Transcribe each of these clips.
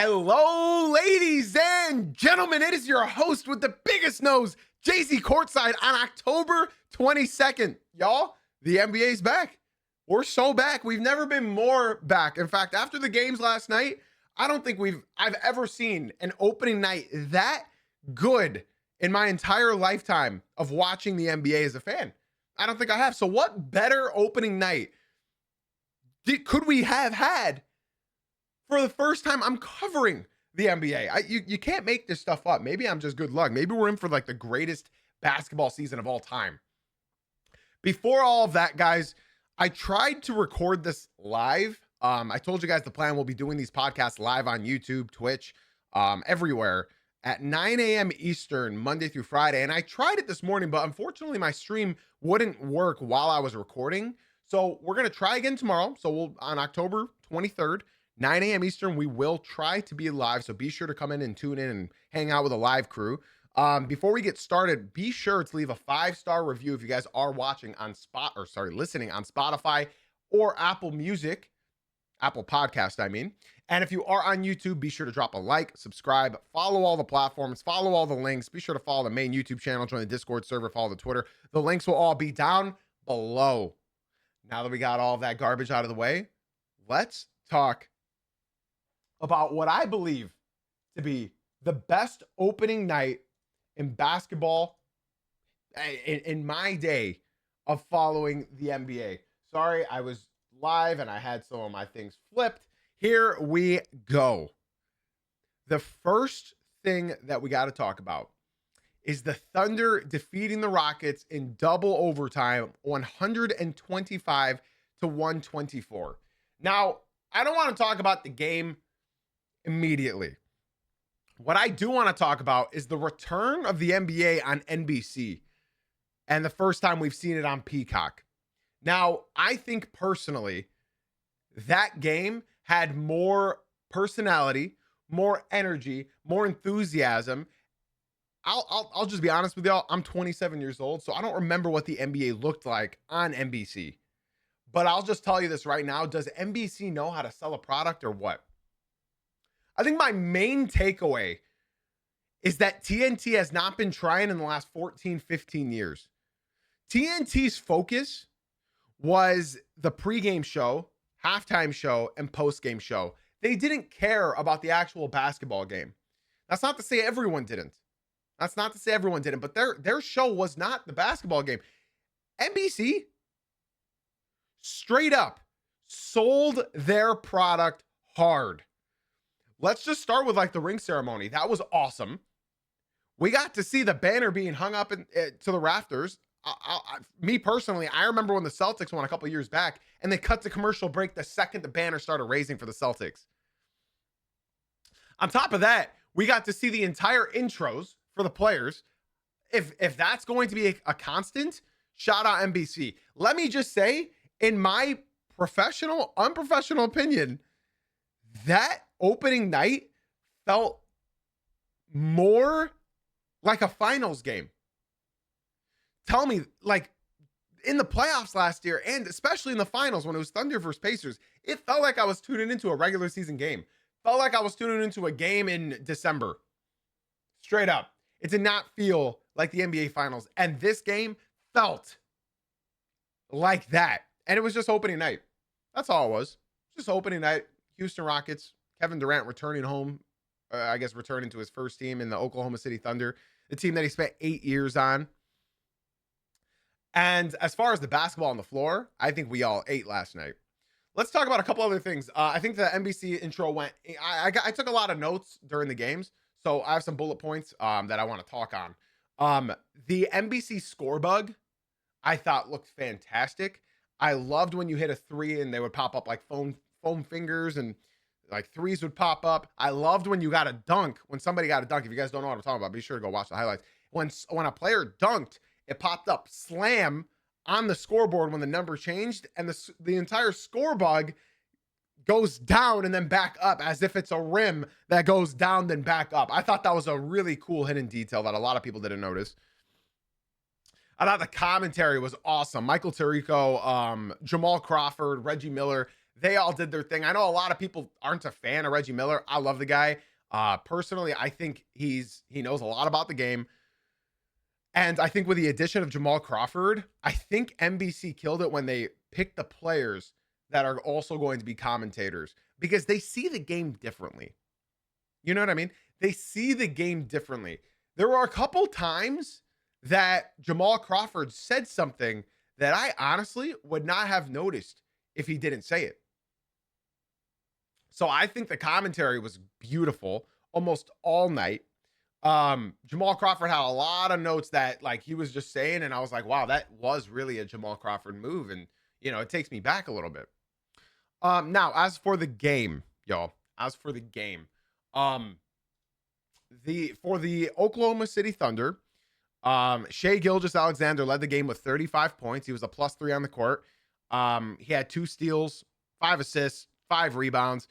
Hello, ladies and gentlemen. It is your host with the biggest nose, JC Courtside, on October 22nd. Y'all, the NBA's back. We're so back. We've never been more back. In fact, after the games last night, I don't think I've ever seen an opening night that good in my entire lifetime of watching the NBA as a fan. I don't think I have. So what better opening night could we have had for the first time I'm covering the NBA? You can't make this stuff up. Maybe I'm just good luck. Maybe we're in for like the greatest basketball season of all time. Before all of that, guys, I tried to record this live. I told you guys the plan will be doing these podcasts live on YouTube, Twitch, everywhere at 9 a.m. Eastern, Monday through Friday. And I tried it this morning, but unfortunately my stream wouldn't work while I was recording. So we're going to try again tomorrow. So on October 23rd, 9 a.m. Eastern, we will try to be live. So be sure to come in and tune in and hang out with a live crew. Before we get started, be sure to leave a 5-star review if you guys are watching on listening on Spotify or Apple Podcast, I mean. And if you are on YouTube, be sure to drop a like, subscribe, follow all the platforms, follow all the links. Be sure to follow the main YouTube channel, join the Discord server, follow the Twitter. The links will all be down below. Now that we got all of that garbage out of the way, let's talk about what I believe to be the best opening night in basketball in my day of following the NBA. Sorry, I was live and I had some of my things flipped. Here we go. The first thing that we got to talk about is the Thunder defeating the Rockets in double overtime, 125-124. Now, I don't want to talk about the game immediately. What I do want to talk about is the return of the NBA on NBC and the first time we've seen it on Peacock. Now, I think personally that game had more personality, more energy, more enthusiasm. I'll just be honest with y'all. I'm 27 years old, so I don't remember what the NBA looked like on NBC. But I'll just tell you this right now. Does NBC know how to sell a product or what? I think my main takeaway is that TNT has not been trying in the last 14, 15 years. TNT's focus was the pregame show, halftime show, and postgame show. They didn't care about the actual basketball game. That's not to say everyone didn't. But their show was not the basketball game. NBC straight up sold their product hard. Let's just start with like the ring ceremony. That was awesome. We got to see the banner being hung up to the rafters. Me personally, I remember when the Celtics won a couple years back and they cut the commercial break the second the banner started raising for the Celtics. On top of that, we got to see the entire intros for the players. If that's going to be a constant, shout out NBC. Let me just say, in my unprofessional opinion, that opening night felt more like a finals game. Tell me, like in the playoffs last year, and especially in the finals when it was Thunder versus Pacers, it felt like I was tuning into a regular season game. Felt like I was tuning into a game in December. Straight up. It did not feel like the NBA finals. And this game felt like that. And it was just opening night. That's all it was. Just opening night. Houston Rockets, Kevin Durant returning home, returning to his first team in the Oklahoma City Thunder, the team that he spent 8 years on. And as far as the basketball on the floor, I think we all ate last night. Let's talk about a couple other things. I think the NBC intro went, I took a lot of notes during the games, so I have some bullet points that I want to talk on. The NBC score bug, I thought looked fantastic. I loved when you hit a three and they would pop up like foam fingers and like threes would pop up. I loved when you got a dunk, when somebody got a dunk. If you guys don't know what I'm talking about, be sure to go watch the highlights. When a player dunked, it popped up slam on the scoreboard when the number changed, and the entire score bug goes down and then back up as if it's a rim that goes down then back up. I thought that was a really cool hidden detail that a lot of people didn't notice. I thought the commentary was awesome. Michael Tirico, Jamal Crawford, Reggie Miller, They all did their thing. I know a lot of people aren't a fan of Reggie Miller. I love the guy. Personally, I think he knows a lot about the game. And I think with the addition of Jamal Crawford, I think NBC killed it when they picked the players that are also going to be commentators because they see the game differently. You know what I mean? They see the game differently. There were a couple times that Jamal Crawford said something that I honestly would not have noticed if he didn't say it. So I think the commentary was beautiful almost all night. Jamal Crawford had a lot of notes that like he was just saying, and I was like, wow, that was really a Jamal Crawford move. And it takes me back a little bit. Now as for the game, y'all, for the Oklahoma City Thunder, Gilgeous-Alexander led the game with 35 points. He was a +3 on the court. He had 2 steals, 5 assists, 5 rebounds.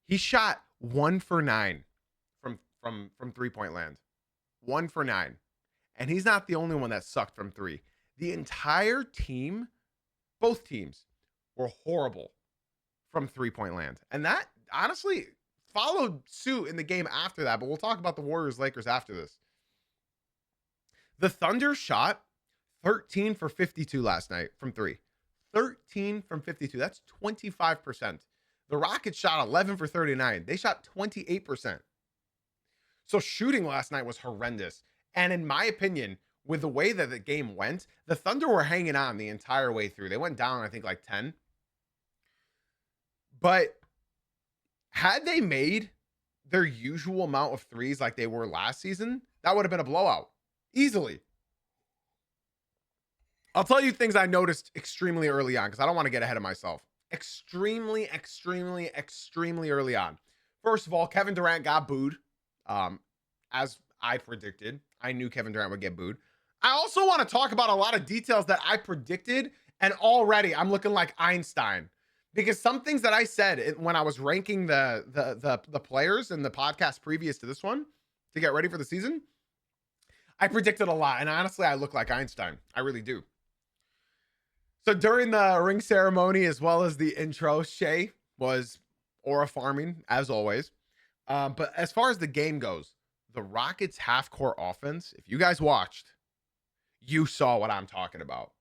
He shot 1 for 9 from 3-point land. 1 for 9. And he's not the only one that sucked from 3. The entire team, both teams, were horrible from 3-point land. And that honestly followed suit in the game after that, but we'll talk about the Warriors-Lakers after this. The Thunder shot 13 for 52 last night from 3. 13 from 52. That's 25%. The Rockets shot 11 for 39. They shot 28%. So shooting last night was horrendous. And in my opinion, with the way that the game went, the Thunder were hanging on the entire way through. They went down, I think, like 10. But had they made their usual amount of threes like they were last season, that would have been a blowout. Easily. I'll tell you things I noticed extremely early on because I don't want to get ahead of myself. Extremely early on. First of all, Kevin Durant got booed. As I predicted. I knew Kevin Durant would get booed. I also want to talk about a lot of details that I predicted, and already I'm looking like Einstein. Because some things that I said when I was ranking the players in the podcast previous to this one to get ready for the season, I predicted a lot. And honestly, I look like Einstein. I really do. So during the ring ceremony, as well as the intro, Shea was aura farming, as always. But as far as the game goes, the Rockets half-court offense, if you guys watched, you saw what I'm talking about.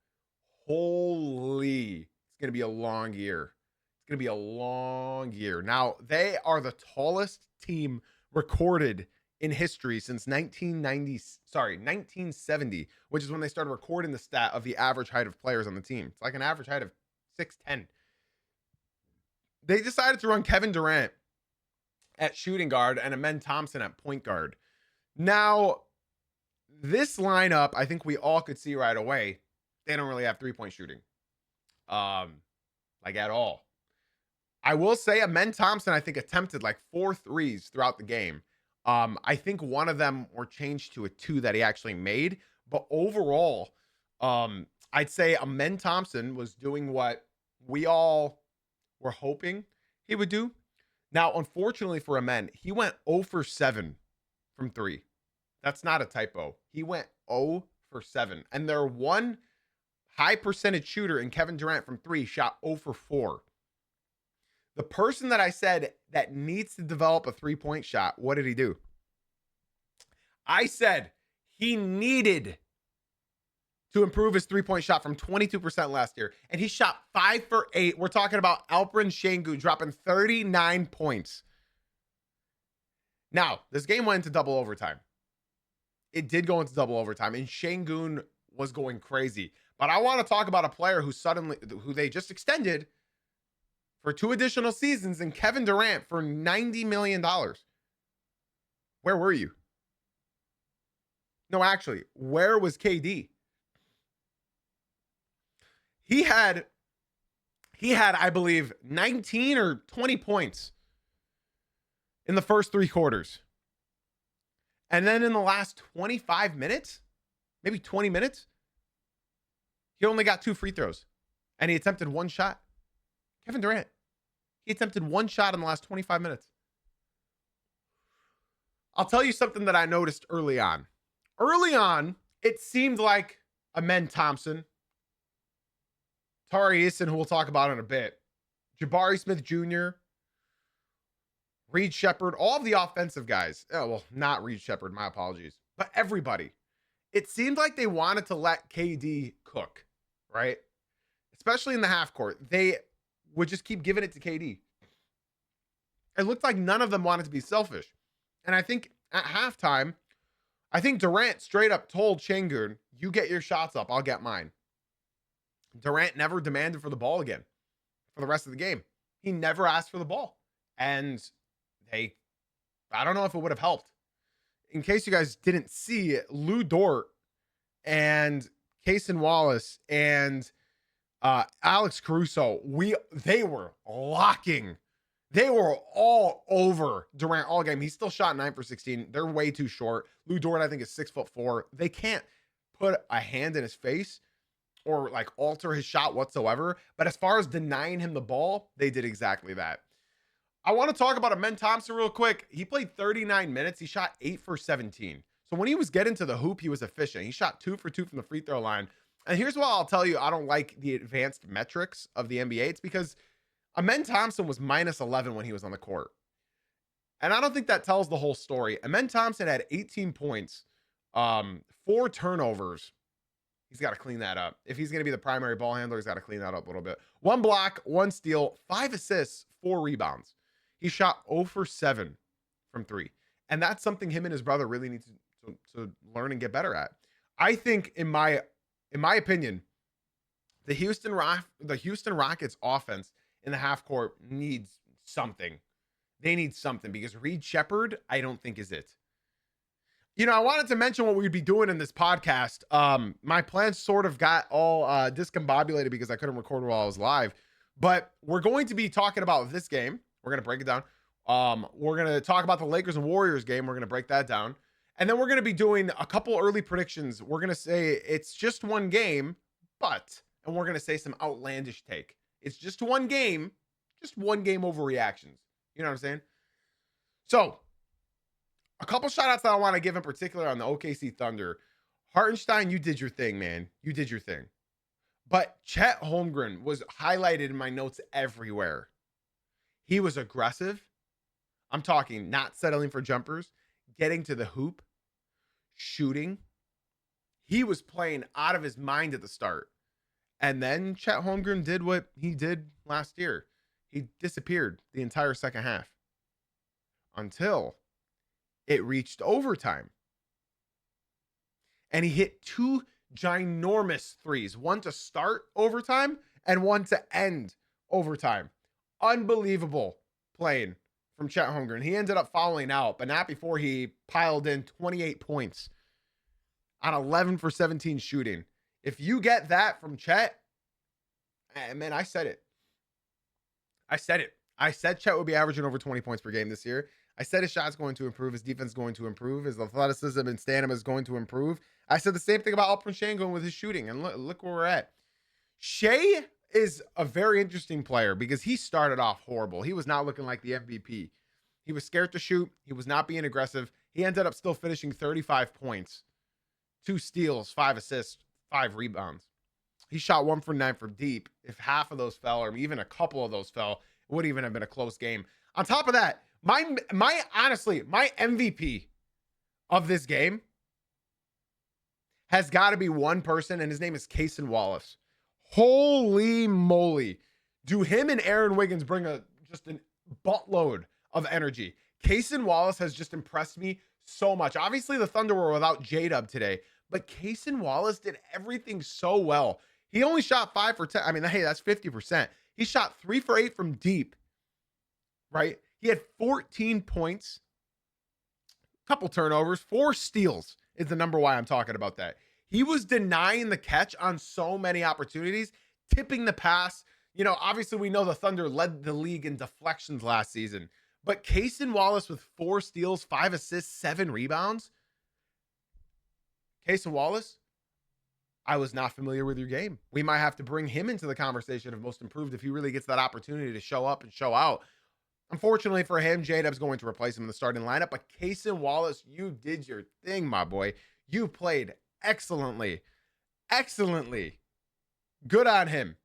Holy, it's going to be a long year. It's going to be a long year. Now, they are the tallest team recorded in history since 1970, which is when they started recording the stat of the average height of players on the team. It's like an average height of 6'10". They decided to run Kevin Durant at shooting guard and Amen Thompson at point guard. Now, this lineup, I think we all could see right away, they don't really have 3-point shooting. Like at all. I will say Amen Thompson, I think, attempted like 4 threes throughout the game. I think one of them were changed to a 2 that he actually made. But overall, I'd say Amen Thompson was doing what we all were hoping he would do. Now, unfortunately for Amen, he went 0 for 7 from 3. That's not a typo. He went 0 for 7. And their one high percentage shooter in Kevin Durant from 3 shot 0 for 4. The person that I said that needs to develop a 3-point shot, what did he do? I said he needed to improve his 3-point shot from 22% last year. And he shot 5 for 8. We're talking about Alperen Sengun dropping 39 points. Now, this game went into double overtime. It did go into double overtime, and Sengun was going crazy. But I want to talk about a player who they just extended for 2 additional seasons, and Kevin Durant for $90 million. Where were you? No, actually, where was KD? He had, I believe, 19 or 20 points in the first 3 quarters. And then in the last 25 minutes, maybe 20 minutes, he only got 2 free throws. And he attempted 1 shot. Kevin Durant, he attempted 1 shot in the last 25 minutes. I'll tell you something that I noticed early on. Early on, it seemed like Amen Thompson, Tari Eason, who we'll talk about in a bit, Jabari Smith Jr., Reed Shepard, all of the offensive guys. Oh, well, not Reed Shepard, my apologies. But everybody. It seemed like they wanted to let KD cook, right? Especially in the half court. They would just keep giving it to KD. It looked like none of them wanted to be selfish. And I think at halftime, I think Durant straight up told Şengün, you get your shots up, I'll get mine. Durant never demanded for the ball again for the rest of the game. He never asked for the ball. And I don't know if it would have helped. In case you guys didn't see, Lou Dort and Cason Wallace and Alex Caruso, they were locking. They were all over Durant all game. He still shot 9 for 16. They're way too short. Lou Dort, I think, is 6'4". They can't put a hand in his face or like alter his shot whatsoever. But as far as denying him the ball, they did exactly that. I want to talk about Amen Thompson real quick. He played 39 minutes. He shot 8 for 17. So when he was getting to the hoop, he was efficient. He shot 2 for 2 from the free throw line. And here's why I'll tell you I don't like the advanced metrics of the NBA. It's because Amen Thompson was minus 11 when he was on the court. And I don't think that tells the whole story. Amen Thompson had 18 points, 4 turnovers. He's got to clean that up. If he's going to be the primary ball handler, he's got to clean that up a little bit. 1 block, 1 steal, 5 assists, 4 rebounds. He shot 0 for 7 from 3. And that's something him and his brother really need to learn and get better at. I think, in my opinion, the Houston Rockets offense in the half court needs something. They need something because Reed Shepard, I don't think is it. You know, I wanted to mention what we'd be doing in this podcast. My plans sort of got all discombobulated because I couldn't record while I was live. But we're going to be talking about this game. We're going to break it down. We're going to talk about the Lakers and Warriors game. We're going to break that down. And then we're going to be doing a couple early predictions. We're going to say it's just one game, and we're going to say some outlandish take. It's just one game overreactions. You know what I'm saying? So, a couple shout outs that I want to give in particular on the OKC Thunder. Hartenstein, you did your thing, man. You did your thing. But Chet Holmgren was highlighted in my notes everywhere. He was aggressive. I'm talking not settling for jumpers, getting to the hoop, shooting. He was playing out of his mind at the start. And then Chet Holmgren did what he did last year. He disappeared the entire second half until it reached overtime. And he hit 2 ginormous threes, one to start overtime and one to end overtime. Unbelievable playing from Chet Holmgren. He ended up fouling out, but not before he piled in 28 points on 11 for 17 shooting. If you get that from Chet, man, I said it. I said Chet would be averaging over 20 points per game this year. I said his shot's going to improve. His defense is going to improve. His athleticism and stamina is going to improve. I said the same thing about Alperen Şengün with his shooting. And look where we're at. Shea is a very interesting player because he started off horrible. He was not looking like the MVP. He was scared to shoot. He was not being aggressive. He ended up still finishing 35 points, 2 steals, 5 assists, 5 rebounds. He shot 1 for 9 from deep. If half of those fell, or even a couple of those fell, it would even have been a close game. On top of that, my MVP of this game has got to be one person, and his name is Cason Wallace. Holy moly. Do him and Aaron Wiggins bring just a buttload of energy. Cason Wallace has just impressed me so much. Obviously, the Thunder were without J-Dub today, but Cason Wallace did everything so well. He only shot 5 for 10. I mean, hey, that's 50%. He shot 3 for 8 from deep, right? He had 14 points, a couple turnovers, 4 steals is the number why I'm talking about that. He was denying the catch on so many opportunities, tipping the pass. You know, obviously we know the Thunder led the league in deflections last season, but Cason Wallace with 4 steals, 5 assists, 7 rebounds. Cason Wallace, I was not familiar with your game. We might have to bring him into the conversation of most improved if he really gets that opportunity to show up and show out. Unfortunately for him, J-Dub's going to replace him in the starting lineup, but Cason Wallace, you did your thing, my boy. You played excellently. Excellently. Good on him.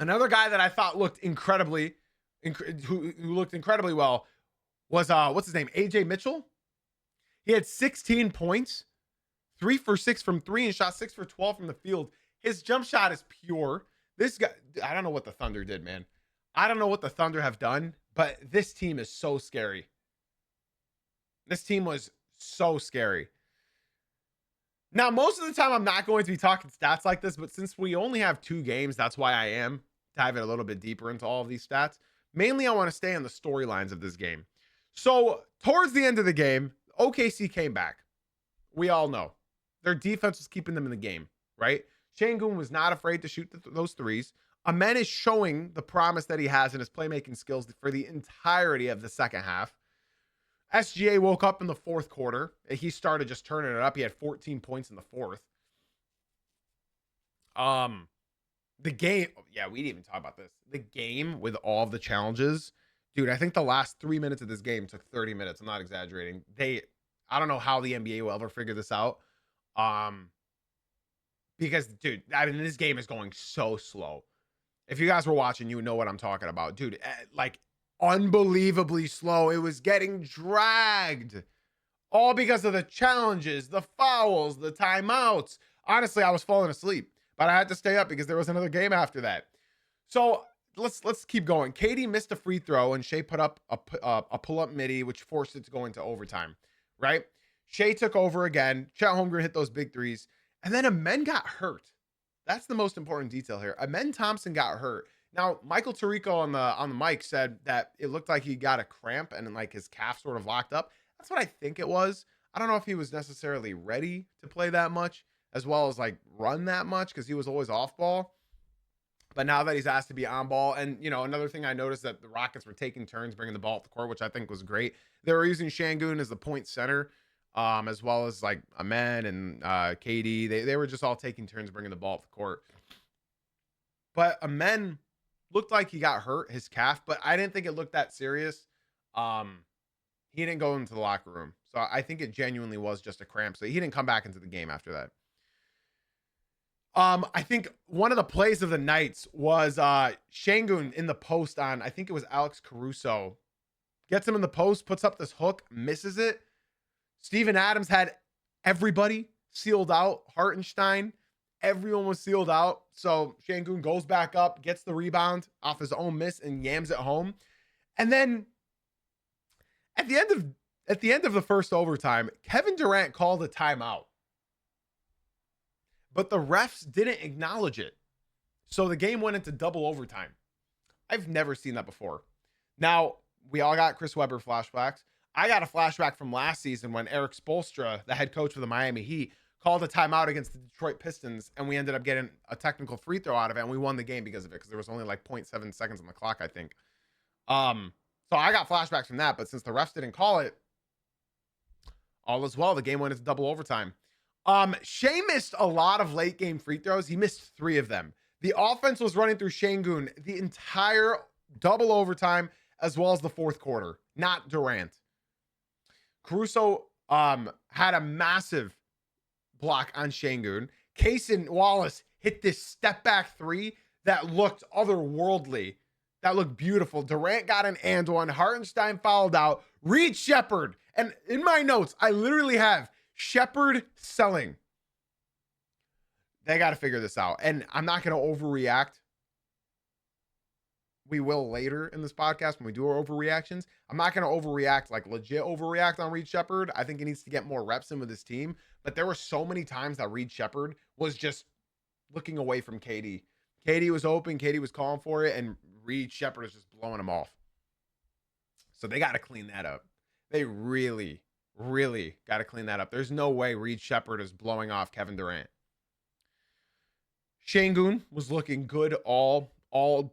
Another guy that I thought looked who looked incredibly well was what's his name? AJ Mitchell. He had 16 points, 3 for 6 from 3, and shot 6 for 12 from the field. His jump shot is pure. This guy, I don't know what the Thunder did, man. I don't know what the Thunder have done, but this team is so scary. This team was so scary. Now, most of the time, I'm not going to be talking stats like this, but since we only have 2 games, that's why I am diving a little bit deeper into all of these stats. Mainly, I want to stay on the storylines of this game. So, towards the end of the game, OKC came back. We all know. Their defense was keeping them in the game, right? Şengün was not afraid to shoot those threes. Amen is showing the promise that he has in his playmaking skills for the entirety of the second half. SGA woke up in the fourth quarter. He started just turning it up. He had 14 points in the fourth. The game, yeah, we didn't even talk about this. The game with all of the challenges, dude, I think the last 3 minutes of this game took 30 minutes. I'm not exaggerating. I don't know how the NBA will ever figure this out. Because, dude, I mean, this game is going so slow. If you guys were watching, you would know what I'm talking about. Dude, like, unbelievably slow. It was getting dragged. All because of the challenges, the fouls, the timeouts. Honestly, I was falling asleep, but I had to stay up because there was another game after that. So let's keep going. KD missed a free throw, and Shea put up a pull-up midi, which forced it to go into overtime, right? Shea took over again. Chet Holmgren hit those big threes. And then Amen got hurt. That's the most important detail here. Amen Thompson got hurt. Now, Michael Tirico on the mic said that it looked like he got a cramp and like his calf sort of locked up. That's what I think it was. I don't know if he was necessarily ready to play that much as well as like run that much because he was always off ball. But now that he's asked to be on ball, and you know, another thing I noticed that the Rockets were taking turns bringing the ball up the court, which I think was great. They were using Şengün as the point center, as well as like Amen and KD. They were just all taking turns bringing the ball up the court. But Amen looked like he got hurt, his calf, but I didn't think it looked that serious. He didn't go into the locker room, so I think it genuinely was just a cramp. So he didn't come back into the game after that. I think one of the plays of the nights was Şengün in the post on, I think it was Alex Caruso. Gets him in the post, puts up this hook, misses it. Steven Adams had everybody sealed out. Hartenstein, everyone was sealed out. So Şengün goes back up, gets the rebound off his own miss and yams it home. And then at the end of the first overtime, Kevin Durant called a timeout. But the refs didn't acknowledge it. So the game went into double overtime. I've never seen that before. Now, we all got Chris Webber flashbacks. I got a flashback from last season when Eric Spoelstra, the head coach for the Miami Heat, called a timeout against the Detroit Pistons, and we ended up getting a technical free throw out of it, and we won the game because of it, because there was only like 0.7 seconds on the clock, I think. So I got flashbacks from that, but since the refs didn't call it, all is well. The game went into double overtime. Shea missed a lot of late game free throws. He missed 3 of them. The offense was running through Şengün the entire double overtime as well as the fourth quarter, not Durant. Caruso had a massive block on Şengün. Cason Wallace hit this step back 3 that looked otherworldly. That looked beautiful. Durant got an and one. Hartenstein fouled out. Reed Sheppard. And in my notes, I literally have Sheppard selling. They got to figure this out. And I'm not going to overreact. We will later in this podcast when we do our overreactions. I'm not going to overreact, like legit overreact on Reed Sheppard. I think he needs to get more reps in with his team. But there were so many times that Reed Sheppard was just looking away from KD. KD was open. KD was calling for it. And Reed Sheppard is just blowing him off. So they got to clean that up. They really got to clean that up. There's no way Reed Sheppard is blowing off Kevin Durant. Şengün was looking good all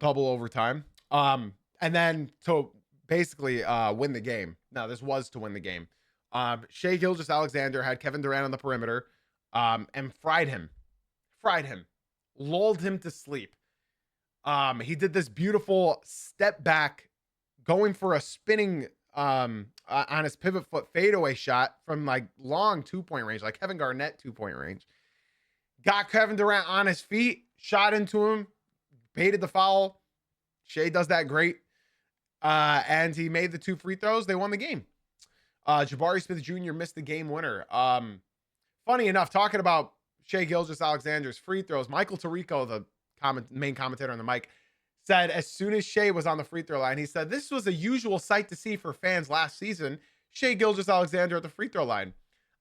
double overtime. And then to basically win the game. Now, this was to win the game. Shai Gilgeous-Alexander had Kevin Durant on the perimeter and fried him. Lulled him to sleep. He did this beautiful step back, going for a spinning on his pivot foot fadeaway shot from like long 2-point range, like Kevin Garnett 2-point range. Got Kevin Durant on his feet, shot into him, baited the foul. Shea does that great. And he made the 2 free throws. They won the game. Jabari Smith Jr. missed the game winner. Funny enough, talking about Shea Gilgeous-Alexander's free throws, Michael Tirico, the main commentator on the mic, said as soon as Shea was on the free throw line, he said, this was a usual sight to see for fans last season. Shea Gilgeous-Alexander at the free throw line.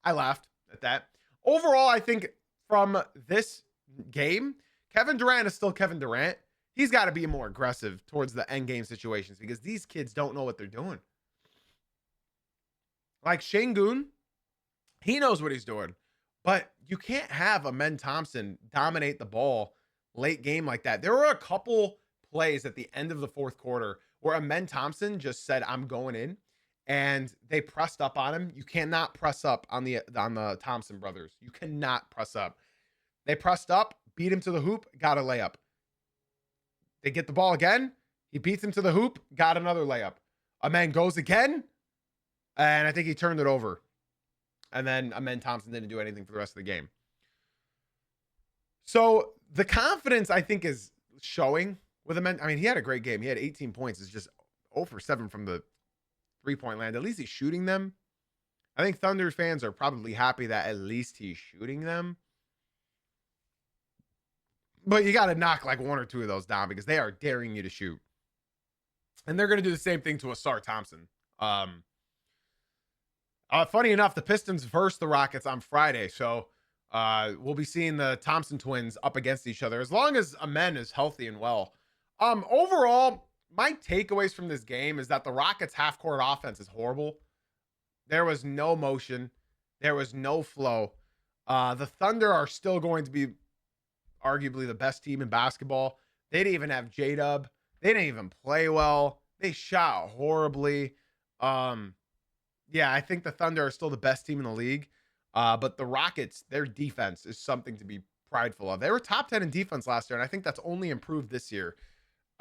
I laughed at that. Overall, I think from this game, Kevin Durant is still Kevin Durant. He's got to be more aggressive towards the end game situations because these kids don't know what they're doing. Like Şengün, he knows what he's doing, but you can't have Amen Thompson dominate the ball late game like that. There were a couple plays at the end of the fourth quarter where Amen Thompson just said, I'm going in, and they pressed up on him. You cannot press up on the Thompson brothers. You cannot press up. They pressed up, beat him to the hoop, got a layup. They get the ball again. He beats him to the hoop, got another layup. Amen goes again, and I think he turned it over. And then Amen Thompson didn't do anything for the rest of the game. So the confidence, I think, is showing with Amen. I mean, he had a great game. He had 18 points. It's just 0 for 7 from the three-point land. At least he's shooting them. I think Thunder fans are probably happy that at least he's shooting them. But you got to knock like 1 or 2 of those down because they are daring you to shoot. And they're going to do the same thing to Asar Thompson. Funny enough, the Pistons versus the Rockets on Friday. So we'll be seeing the Thompson twins up against each other as long as Amen is healthy and well. Overall, my takeaways from this game is that the Rockets half-court offense is horrible. There was no motion. There was no flow. The Thunder are still going to be arguably the best team in basketball. They didn't even have J-Dub. They didn't even play well. They shot horribly. Yeah, I think the Thunder are still the best team in the league. But the Rockets, their defense is something to be prideful of. They were top 10 in defense last year, and I think that's only improved this year.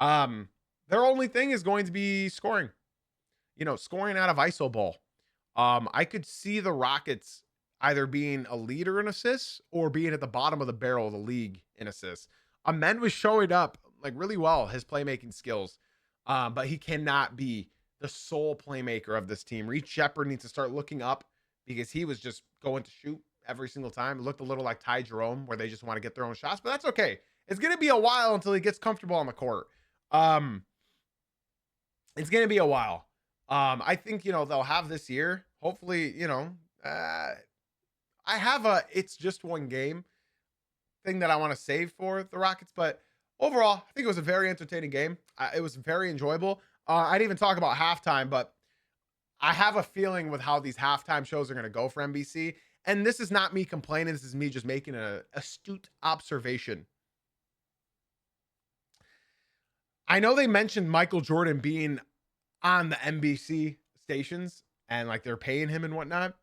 Their only thing is going to be scoring. Scoring out of iso ball. I could see the Rockets either being a leader in assists or being at the bottom of the barrel of the league in assists. Amen was showing up like really well, his playmaking skills. But he cannot be the sole playmaker of this team. Reed Shepherd needs to start looking up because he was just going to shoot every single time. It looked a little like Ty Jerome where they just want to get their own shots, but that's okay. It's going to be a while until he gets comfortable on the court. It's going to be a while. I think, they'll have this year. Hopefully, I have it's just one game thing that I want to save for the Rockets, but overall, I think it was a very entertaining game. It was very enjoyable. I didn't even talk about halftime, but I have a feeling with how these halftime shows are going to go for NBC. And this is not me complaining. This is me just making an astute observation. I know they mentioned Michael Jordan being on the NBC stations and like they're paying him and whatnot.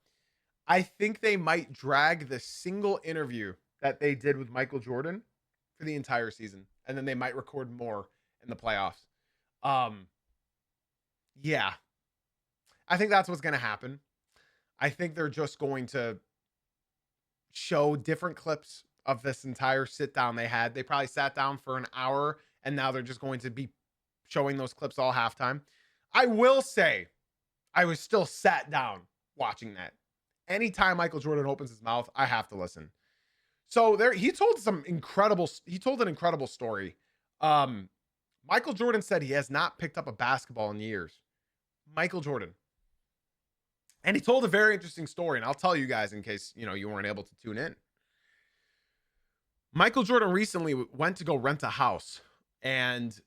I think they might drag the single interview that they did with Michael Jordan for the entire season. And then they might record more in the playoffs. Yeah, I think that's what's going to happen. I think they're just going to show different clips of this entire sit down they had. They probably sat down for an hour and now they're just going to be showing those clips all halftime. I will say I was still sat down watching that. Anytime Michael Jordan opens his mouth, I have to listen. So he told an incredible story. Michael Jordan said he has not picked up a basketball in years. Michael Jordan. And he told a very interesting story, and I'll tell you guys in case, you weren't able to tune in. Michael Jordan recently went to go rent a house, and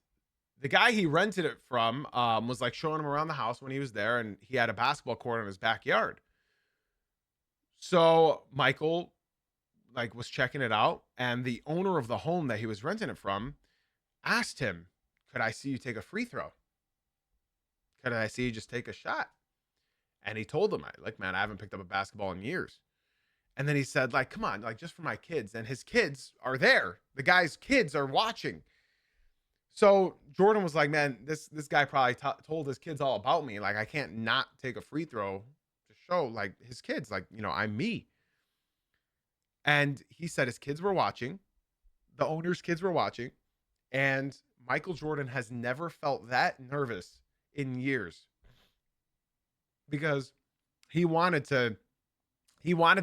the guy he rented it from was like showing him around the house when he was there, and he had a basketball court in his backyard. So Michael was checking it out, and the owner of the home that he was renting it from asked him, could I see you take a free throw? Could I see you just take a shot? And he told him, man, I haven't picked up a basketball in years. And then he said, come on, just for my kids. And his kids are there. The guy's kids are watching. So Jordan was like, man, this guy probably told his kids all about me. I can't not take a free throw to show his kids, I'm me. And he said his kids were watching. The owner's kids were watching. And Michael Jordan has never felt that nervous in years because he wanted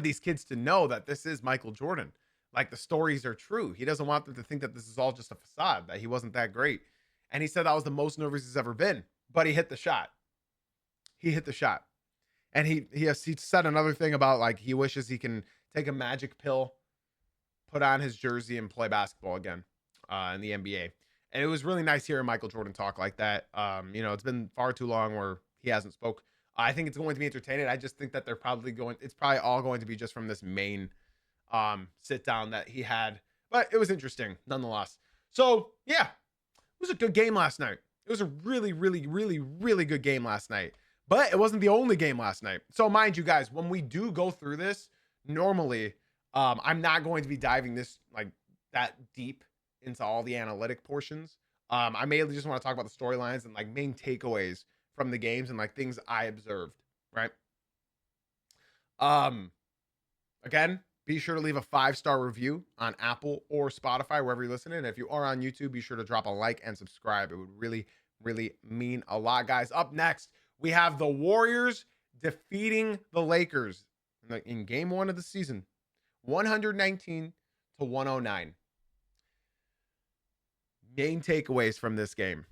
these kids to know that this is Michael Jordan. Like, the stories are true. He doesn't want them to think that this is all just a facade, that he wasn't that great. And he said that was the most nervous he's ever been, but he hit the shot. He hit the shot. And he said another thing about, like, he wishes he can take a magic pill, put on his jersey, and play basketball again in the NBA. And it was really nice hearing Michael Jordan talk like that. It's been far too long where he hasn't spoke. I think it's going to be entertaining. I just think that it's probably all going to be just from this main sit down that he had. But it was interesting nonetheless. So yeah, it was a good game last night. It was a really, really, really, really good game last night. But it wasn't the only game last night. So mind you guys, when we do go through this, normally I'm not going to be diving this like that deep into all the analytic portions. I mainly just want to talk about the storylines and like main takeaways from the games and like things I observed, right? Again, be sure to leave a 5-star review on Apple or Spotify, wherever you're listening. And if you are on YouTube, be sure to drop a like and subscribe. It would really, really mean a lot, guys. Up next, we have the Warriors defeating the Lakers in game 1 of the season, 119-109. Main takeaways from this game.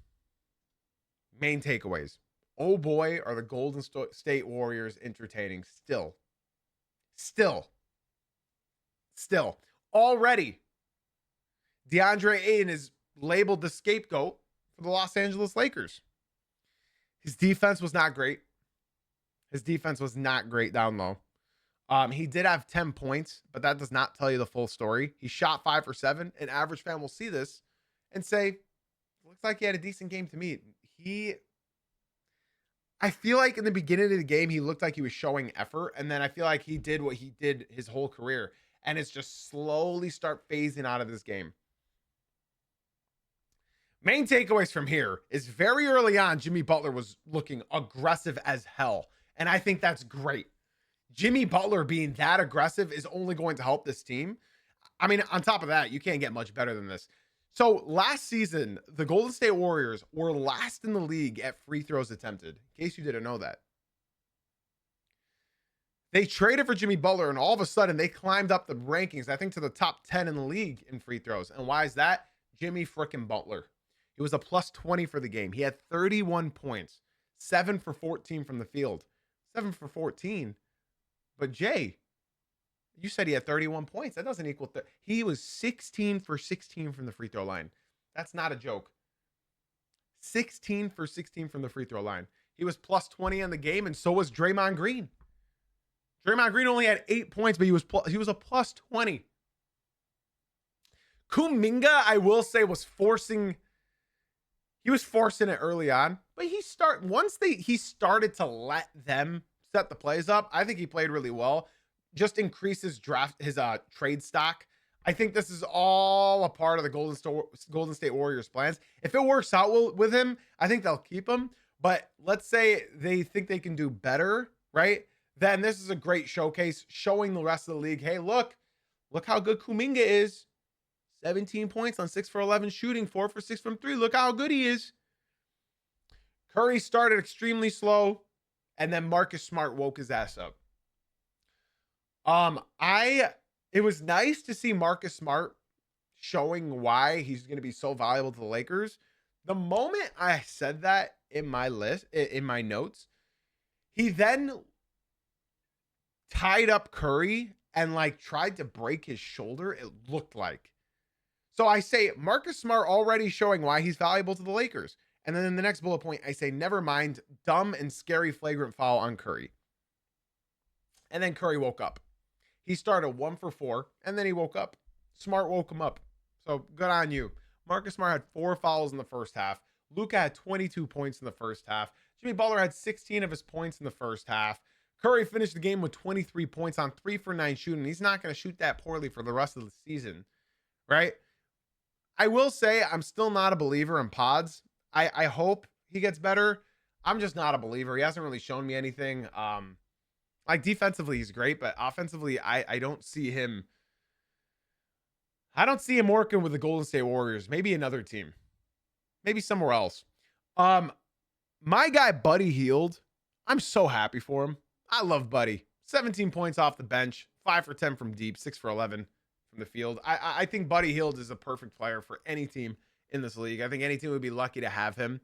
Main takeaways. Oh boy, are the Golden State Warriors entertaining still. Already, DeAndre Ayton is labeled the scapegoat for the Los Angeles Lakers. His defense was not great. Down low. He did have 10 points, but that does not tell you the full story. He shot 5 for 7. An average fan will see this and say, looks like he had a decent game to me. I feel like in the beginning of the game, he looked like he was showing effort. And then I feel like he did what he did his whole career. And it's just slowly start phasing out of this game. Main takeaways from here is very early on, Jimmy Butler was looking aggressive as hell. And I think that's great. Jimmy Butler being that aggressive is only going to help this team. I mean, on top of that, you can't get much better than this. So last season, the Golden State Warriors were last in the league at free throws attempted, in case you didn't know that. They traded for Jimmy Butler, and all of a sudden, they climbed up the rankings, I think, to the top 10 in the league in free throws. And why is that? Jimmy frickin' Butler. He was a plus 20 for the game. He had 31 points, 7 for 14 from the field. 7 for 14. But Jay, you said he had 31 points. That doesn't equal... He was 16 for 16 from the free throw line. That's not a joke. 16 for 16 from the free throw line. He was plus 20 on the game, and so was Draymond Green. Draymond Green only had 8 points, but he was a plus 20. Kuminga, I will say, was forcing it early on, but he started to let them set the plays up. I think he played really well. Just increase his trade stock. I think this is all a part of the Golden State Warriors plans. If it works out with him, I think they'll keep him. But let's say they think they can do better, right? Then this is a great showcase showing the rest of the league, hey, look how good Kuminga is. 17 points on 6 for 11 shooting, 4 for 6 from 3. Look how good he is. Curry started extremely slow, and then Marcus Smart woke his ass up. It was nice to see Marcus Smart showing why he's going to be so valuable to the Lakers. The moment I said that in my notes, he then tied up Curry and like tried to break his shoulder. It looked like. So I say Marcus Smart already showing why he's valuable to the Lakers. And then in the next bullet point, I say, never mind, dumb and scary flagrant foul on Curry. And then Curry woke up. He started 1 for 4, and then he woke up. Smart woke him up. So good on you. Marcus Smart had 4 fouls in the first half. Luka had 22 points in the first half. Jimmy Butler had 16 of his points in the first half. Curry finished the game with 23 points on 3 for 9 shooting. He's not going to shoot that poorly for the rest of the season, right? I will say I'm still not a believer in pods. I hope he gets better. I'm just not a believer. He hasn't really shown me anything. Like defensively, he's great, but offensively, I don't see him. I don't see him working with the Golden State Warriors. Maybe another team. Maybe somewhere else. My guy, Buddy Hield, I'm so happy for him. I love Buddy. 17 points off the bench, 5 for 10 from deep, 6 for 11 from the field. I think Buddy Hield is a perfect player for any team in this league. I think any team would be lucky to have him.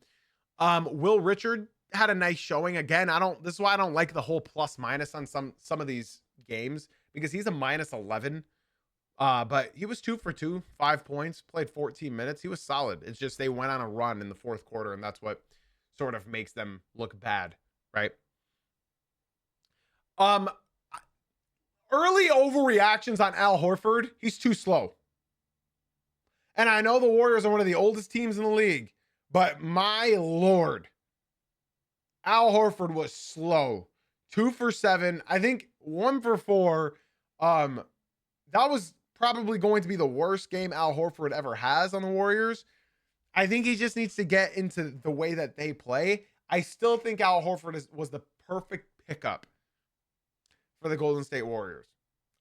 Will Richard had a nice showing. Again, this is why I don't like the whole plus minus on some of these games, because he's a minus 11. But he was 2 for 2, 5 points, played 14 minutes. He was solid. It's just they went on a run in the fourth quarter, and that's what sort of makes them look bad, right? Early overreactions on Al Horford. He's too slow. And I know the Warriors are one of the oldest teams in the league, but my Lord, Al Horford was slow. 2 for 7. I think 1 for 4. That was probably going to be the worst game Al Horford ever has on the Warriors. I think he just needs to get into the way that they play. I still think Al Horford was the perfect pickup for the Golden State Warriors.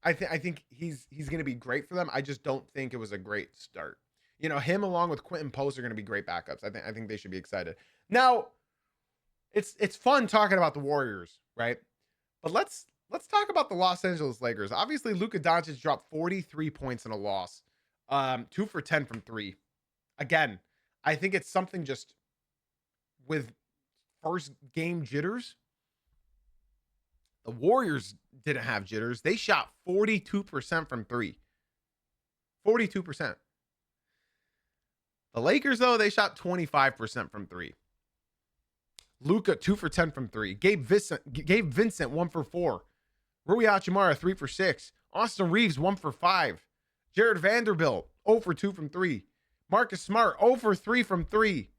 I think he's going to be great for them. I just don't think it was a great start. You know, him along with Quentin Post are going to be great backups. I think they should be excited. Now, it's fun talking about the Warriors, right? But let's talk about the Los Angeles Lakers. Obviously, Luka Doncic dropped 43 points in a loss. 2 for 10 from 3. Again, I think it's something just with first game jitters. The Warriors didn't have jitters. They shot 42% from 3. 42%. The Lakers, though, they shot 25% from 3. Luka, 2 for 10 from 3. Gabe Vincent 1 for 4. Rui Hachimura, 3 for 6. Austin Reeves, 1 for 5. Jared Vanderbilt, 0 for 2 from 3. Marcus Smart, 0 for 3 from 3.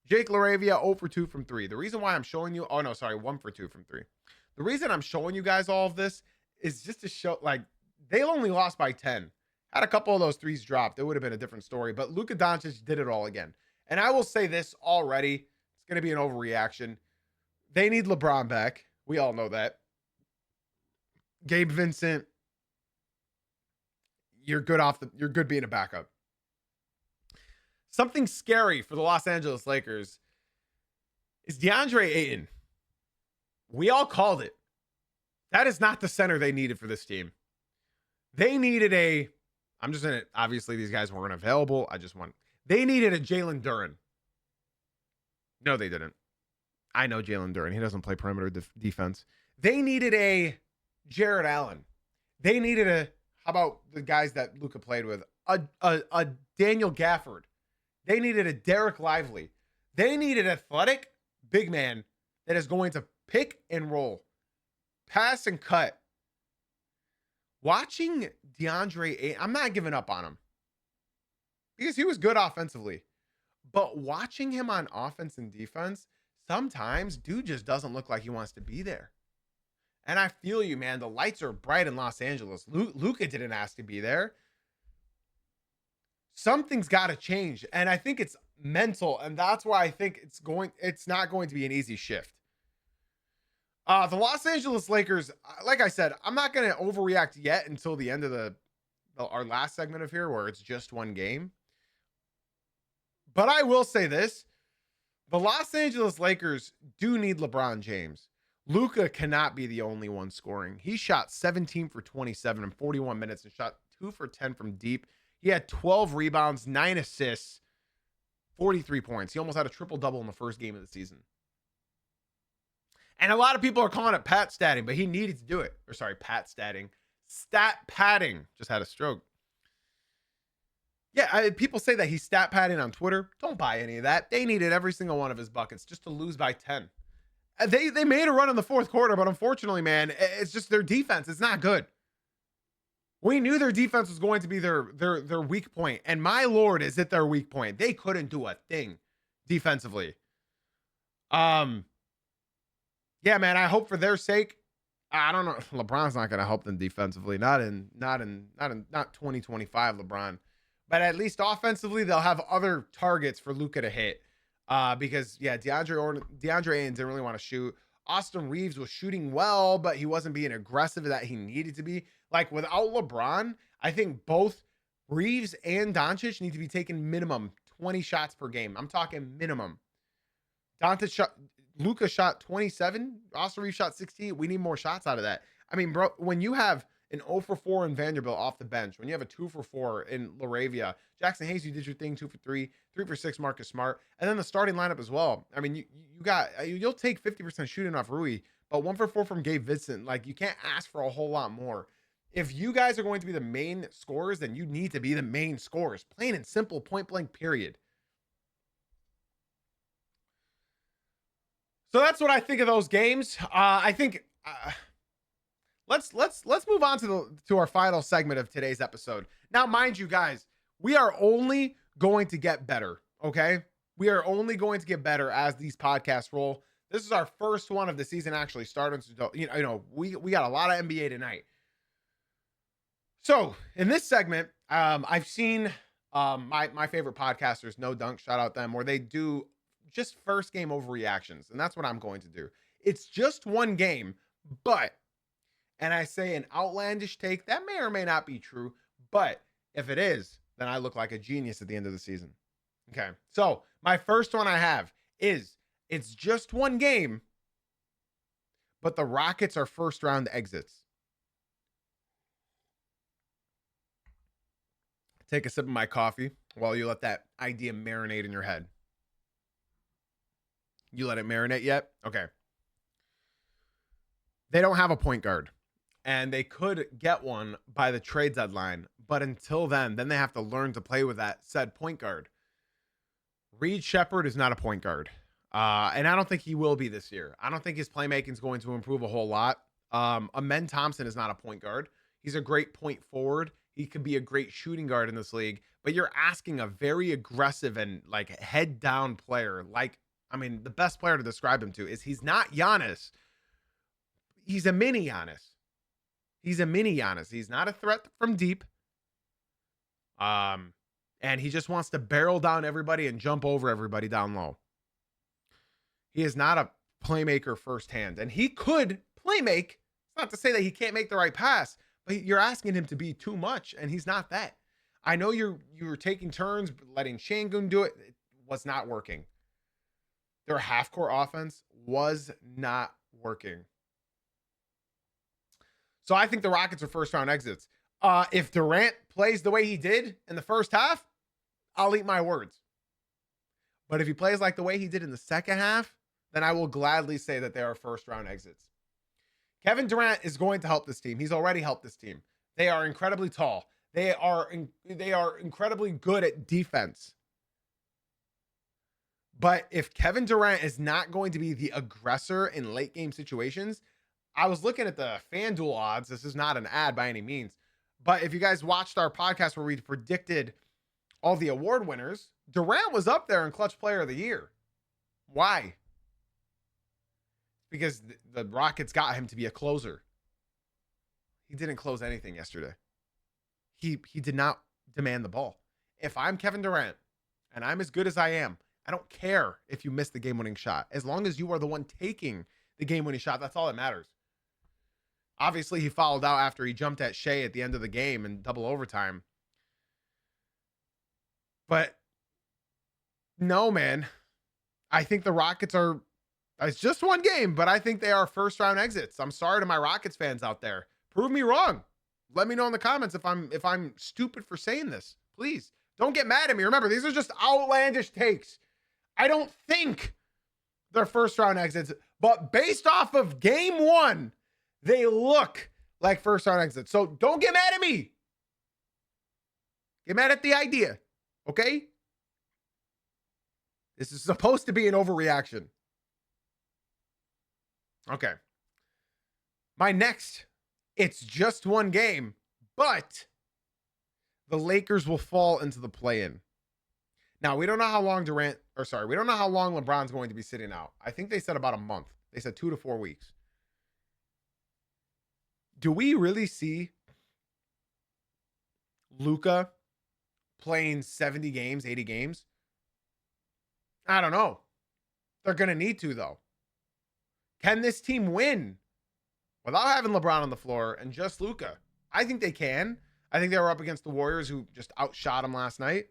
Jake LaRavia, 0 for 2 from 3. The reason why I'm showing you, 1 for 2 from 3. The reason I'm showing you guys all of this is just to show, like, they only lost by 10. Had a couple of those threes dropped, it would have been a different story. But Luka Doncic did it all again. And I will say this already, it's going to be an overreaction. They need LeBron back. We all know that. Gabe Vincent, you're good being a backup. Something scary for the Los Angeles Lakers is DeAndre Ayton. We all called it. That is not the center they needed for this team. They needed obviously these guys weren't available. They needed a Jalen Duren. No, they didn't. I know Jalen Duren. He doesn't play perimeter defense. They needed a Jared Allen. They needed how about the guys that Luka played with? A Daniel Gafford. They needed a Derek Lively. They needed an athletic big man that is going to pick and roll, pass and cut. Watching DeAndre Ayton, I'm not giving up on him because he was good offensively. But watching him on offense and defense, sometimes dude just doesn't look like he wants to be there. And I feel you, man. The lights are bright in Los Angeles. Luka didn't ask to be there. Something's got to change. And I think it's mental. And that's why I think it's not going to be an easy shift. The Los Angeles Lakers, like I said, I'm not going to overreact yet until the end of our last segment of here where it's just one game. But I will say this. The Los Angeles Lakers do need LeBron James. Luka cannot be the only one scoring. He shot 17 for 27 in 41 minutes and shot 2 for 10 from deep. He had 12 rebounds, 9 assists, 43 points. He almost had a triple-double in the first game of the season. And a lot of people are calling it pat statting, but he needed to do it. Or sorry, pat statting. Stat padding. Just had a stroke. Yeah, people say that he's stat padding on Twitter. Don't buy any of that. They needed every single one of his buckets just to lose by 10. They made a run in the fourth quarter, but unfortunately, man, it's just their defense. It's not good. We knew their defense was going to be their weak point. And my Lord, is it their weak point? They couldn't do a thing defensively. Yeah, man, I hope for their sake. I don't know. LeBron's not going to help them defensively. Not 2025 LeBron. But at least offensively, they'll have other targets for Luka to hit. Because, yeah, DeAndre Ayton didn't really want to shoot. Austin Reeves was shooting well, but he wasn't being aggressive that he needed to be. Like, without LeBron, I think both Reeves and Doncic need to be taking minimum 20 shots per game. I'm talking minimum. Luka shot 27. Austin Reeves shot 16. We need more shots out of that. I mean, bro, when you have an 0 for 4 in Vanderbilt off the bench, when you have a 2 for 4 in Laravia, Jackson Hayes, you did your thing, 2 for 3, 3 for 6, Marcus Smart, and then the starting lineup as well. I mean, you'll take 50% shooting off Rui, but 1 for 4 from Gabe Vincent. Like, you can't ask for a whole lot more. If you guys are going to be the main scorers, then you need to be the main scorers. Plain and simple, point blank, period. So that's what I think of those games. I think let's move on to our final segment of today's episode. Now, mind you, guys, we are only going to get better. Okay, we are only going to get better as these podcasts roll. This is our first one of the season actually starting. So we got a lot of NBA tonight. So in this segment, I've seen my favorite podcasters, No Dunk, shout out them, where they do just first game overreactions, and that's what I'm going to do. It's just one game, but, and I say an outlandish take that may or may not be true, but if it is, then I look like a genius at the end of the season. Okay, so my first one I have is it's just one game, but the Rockets are first round exits. Take a sip of my coffee while you let that idea marinate in your head. You let it marinate yet? Okay. They don't have a point guard, and they could get one by the trade deadline. But until then they have to learn to play with that said point guard. Reed Shepherd is not a point guard. And I don't think he will be this year. I don't think his playmaking is going to improve a whole lot. Amen Thompson is not a point guard. He's a great point forward. He could be a great shooting guard in this league, but you're asking a very aggressive and like head down player. Like, I mean, the best player to describe him to is he's not Giannis. He's a mini Giannis. He's a mini Giannis. He's not a threat from deep. And he just wants to barrel down everybody and jump over everybody down low. He is not a playmaker firsthand, and he could playmake. It's not to say that he can't make the right pass, but you're asking him to be too much, and he's not that. I know you were taking turns letting Şengün do it. It was not working. Their half-court offense was not working. So I think the Rockets are first-round exits. If Durant plays the way he did in the first half, I'll eat my words. But if he plays like the way he did in the second half, then I will gladly say that they are first-round exits. Kevin Durant is going to help this team. He's already helped this team. They are incredibly tall. They are incredibly good at defense. But if Kevin Durant is not going to be the aggressor in late game situations, I was looking at the FanDuel odds. This is not an ad by any means. But if you guys watched our podcast where we predicted all the award winners, Durant was up there in Clutch Player of the Year. Why? Because the Rockets got him to be a closer. He didn't close anything yesterday. He did not demand the ball. If I'm Kevin Durant and I'm as good as I am, I don't care if you miss the game-winning shot. As long as you are the one taking the game-winning shot, that's all that matters. Obviously, he fouled out after he jumped at Shea at the end of the game in double overtime. But no, man. I think the Rockets are, it's just one game, but I think they are first-round exits. I'm sorry to my Rockets fans out there. Prove me wrong. Let me know in the comments if I'm stupid for saying this. Please, don't get mad at me. Remember, these are just outlandish takes. I don't think they're first-round exits, but based off of game one, they look like first-round exits. So don't get mad at me. Get mad at the idea, okay? This is supposed to be an overreaction. Okay. My next, it's just one game, but the Lakers will fall into the play-in. Now, we don't know how long we don't know how long LeBron's going to be sitting out. I think they said about a month. They said 2 to 4 weeks. Do we really see Luka playing 70 games, 80 games? I don't know. They're going to need to, though. Can this team win without having LeBron on the floor and just Luka? I think they can. I think they were up against the Warriors, who just outshot them last night.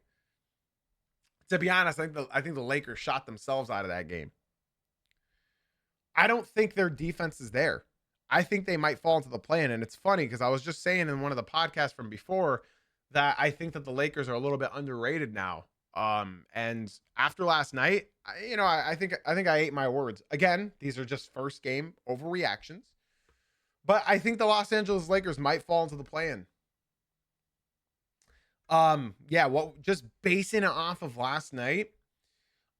To be honest, I think the Lakers shot themselves out of that game. I don't think their defense is there. I think they might fall into the play-in. And it's funny because I was just saying in one of the podcasts from before that I think that the Lakers are a little bit underrated now. And after last night, I think I ate my words. Again, these are just first game overreactions. But I think the Los Angeles Lakers might fall into the play-in. Just basing it off of last night,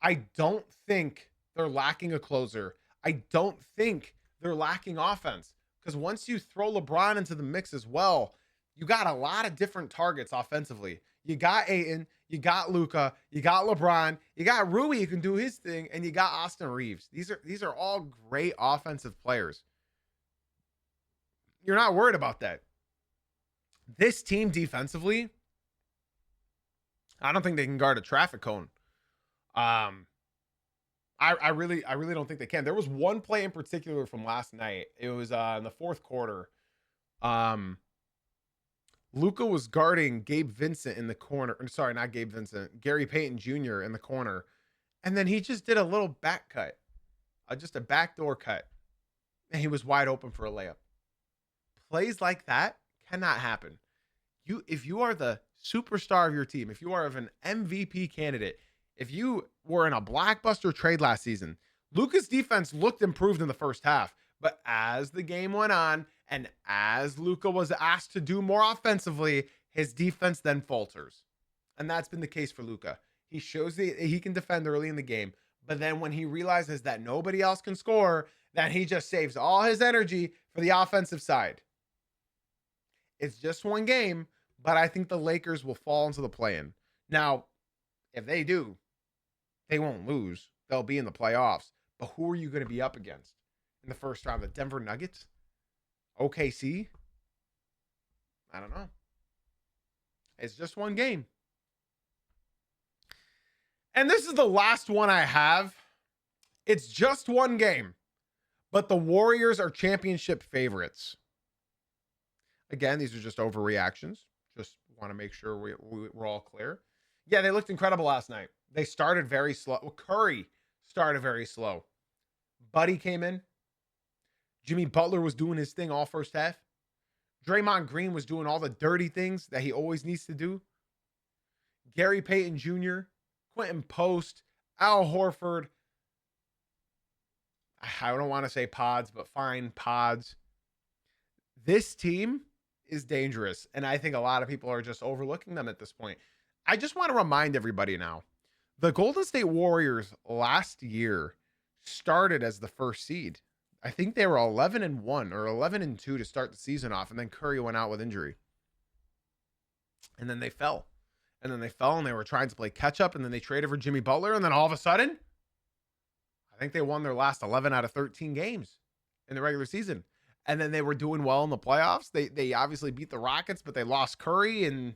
I don't think they're lacking a closer. I don't think they're lacking offense, because once you throw LeBron into the mix as well, you got a lot of different targets offensively. You got Ayton, you got Luka, you got LeBron, you got Rui who can do his thing, and you got Austin Reeves. These are all great offensive players. You're not worried about that. This team defensively, I don't think they can guard a traffic cone. I really don't think they can. There was one play in particular from last night. It was in the fourth quarter. Luka was guarding Gabe Vincent in the corner. Sorry, not Gabe Vincent. Gary Payton Jr. in the corner. And then he just did a little back cut. Just a backdoor cut. And he was wide open for a layup. Plays like that cannot happen. If you are the superstar of your team, if you are of an MVP candidate, if you were in a blockbuster trade last season, Luka's defense looked improved in the first half. But as the game went on, and as Luka was asked to do more offensively, his defense then falters. And that's been the case for Luka. He shows that he can defend early in the game, but then when he realizes that nobody else can score, then he just saves all his energy for the offensive side. It's just one game, but I think the Lakers will fall into the play-in. Now, if they do, they won't lose. They'll be in the playoffs. But who are you going to be up against in the first round? The Denver Nuggets? OKC? I don't know. It's just one game. And this is the last one I have. It's just one game, but the Warriors are championship favorites. Again, these are just overreactions. Just want to make sure we're all clear. Yeah, they looked incredible last night. They started very slow. Well, Curry started very slow. Buddy came in. Jimmy Butler was doing his thing all first half. Draymond Green was doing all the dirty things that he always needs to do. Gary Payton Jr., Quentin Post, Al Horford. I don't want to say pods, but fine, pods. This team is dangerous, and I think a lot of people are just overlooking them at this point. I just want to remind everybody now, the Golden State Warriors last year started as the first seed. I think they were 11-1 or 11-2 to start the season off, and then Curry went out with injury. And then they fell. And then they fell, and they were trying to play catch-up, and then they traded for Jimmy Butler, and then all of a sudden, I think they won their last 11 out of 13 games in the regular season. And then they were doing well in the playoffs. They obviously beat the Rockets, but they lost Curry, and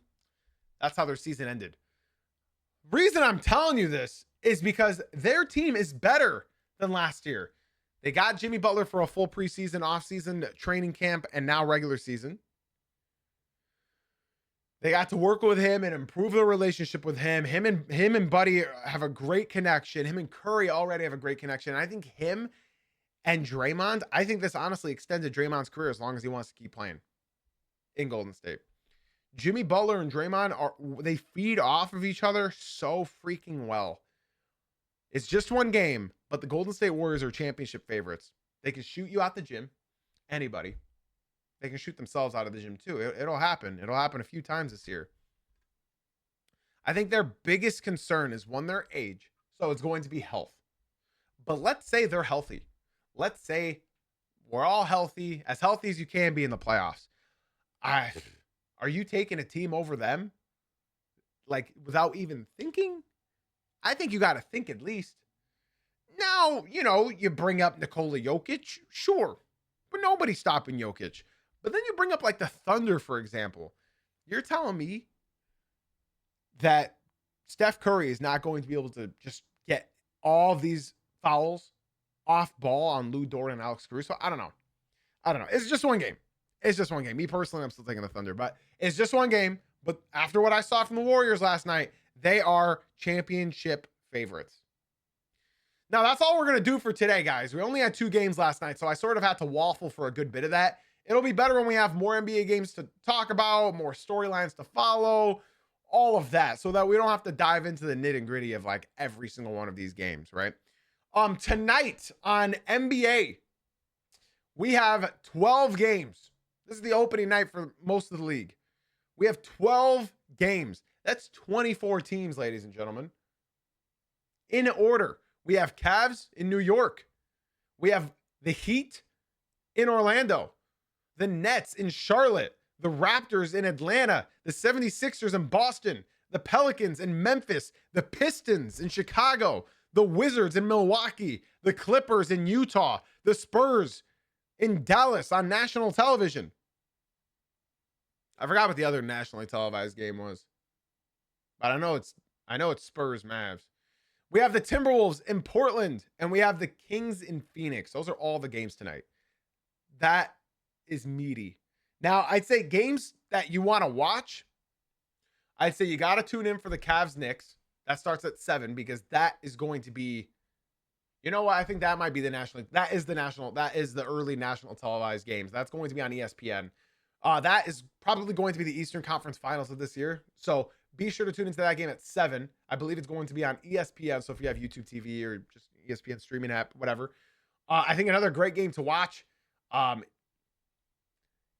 that's how their season ended. Reason I'm telling you this is because their team is better than last year. They got Jimmy Butler for a full preseason, offseason, training camp, and now regular season. They got to work with him and improve the relationship with him. Him and Buddy have a great connection. Him and Curry already have a great connection. I think him and Draymond, I think this honestly extended Draymond's career as long as he wants to keep playing in Golden State. Jimmy Butler and Draymond they feed off of each other so freaking well. It's just one game, but the Golden State Warriors are championship favorites. They can shoot you out the gym. Anybody. They can shoot themselves out of the gym too. It'll happen. It'll happen a few times this year. I think their biggest concern is their age. So it's going to be health. But let's say they're healthy. Let's say we're all healthy as you can be in the playoffs. Are you taking a team over them? Like, without even thinking? I think you got to think at least. Now, you bring up Nikola Jokic, sure. But nobody's stopping Jokic. But then you bring up, like, the Thunder, for example. You're telling me that Steph Curry is not going to be able to just get all of these fouls off ball on Lou Dort and Alex Caruso? I don't know. It's just one game. It's just one game. Me personally, I'm still taking the Thunder, but it's just one game. But after what I saw from the Warriors last night, they are championship favorites. Now, that's all we're going to do for today, guys. We only had 2 games last night, so I sort of had to waffle for a good bit of that. It'll be better when we have more NBA games to talk about, more storylines to follow, all of that, so that we don't have to dive into the nitty and gritty of like every single one of these games, right? Tonight on NBA, we have 12 games. This is the opening night for most of the league. We have 12 games. That's 24 teams, ladies and gentlemen. In order, we have Cavs in New York. We have the Heat in Orlando, the Nets in Charlotte, the Raptors in Atlanta, the 76ers in Boston, the Pelicans in Memphis, the Pistons in Chicago, the Wizards in Milwaukee, the Clippers in Utah, the Spurs in Dallas on national television. I forgot what the other nationally televised game was, but I know it's Spurs Mavs. We have the Timberwolves in Portland, and we have the Kings in Phoenix. Those are all the games tonight. That is meaty. Now, I'd say games that you want to watch, I'd say you got to tune in for the Cavs Knicks. That starts at 7 because that is going to be, you know what? I think that might be that is the early national televised games. That's going to be on ESPN. That is probably going to be the Eastern Conference Finals of this year. So be sure to tune into that game at 7. I believe it's going to be on ESPN. So if you have YouTube TV or just ESPN streaming app, whatever. I think another great game to watch.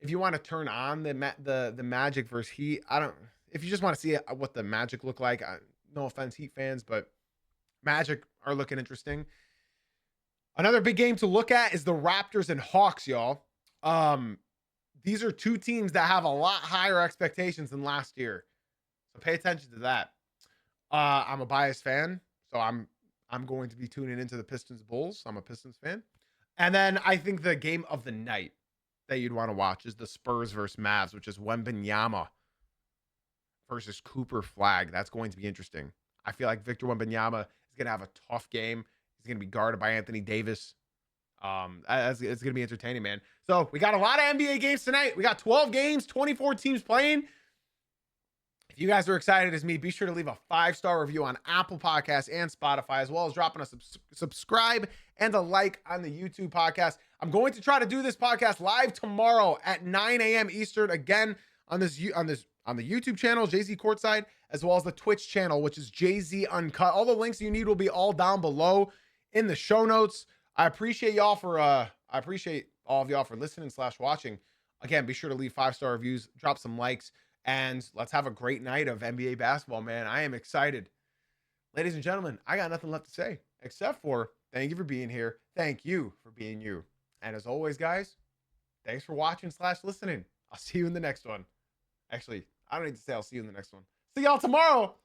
If you want to turn on the Magic versus Heat, if you just want to see what the Magic look like, no offense, Heat fans, but Magic are looking interesting. Another big game to look at is the Raptors and Hawks, y'all. These are 2 teams that have a lot higher expectations than last year. So pay attention to that. I'm a biased fan, so I'm going to be tuning into the Pistons Bulls. I'm a Pistons fan. And then I think the game of the night that you'd want to watch is the Spurs versus Mavs, which is Wembanyama versus Cooper Flag. That's going to be interesting. I feel like Victor Wembanyama is going to have a tough game. He's going to be guarded by Anthony Davis. It's going to be entertaining, man. So we got a lot of NBA games tonight. We got 12 games, 24 teams playing. If you guys are excited as me, be sure to leave a 5-star review on Apple Podcasts and Spotify, as well as dropping a subscribe and a like on the YouTube podcast. I'm going to try to do this podcast live tomorrow at 9 a.m. Eastern, again on the YouTube channel, JZ Courtside, as well as the Twitch channel, which is JZ Uncut. All the links you need will be all down below in the show notes. I appreciate all of y'all for listening / watching. Again, be sure to leave 5-star reviews, drop some likes, and let's have a great night of NBA basketball, man. I am excited. Ladies and gentlemen, I got nothing left to say except for thank you for being here. Thank you for being you. And as always, guys, thanks for watching / listening. I'll see you in the next one. Actually, I don't need to say I'll see you in the next one. See y'all tomorrow.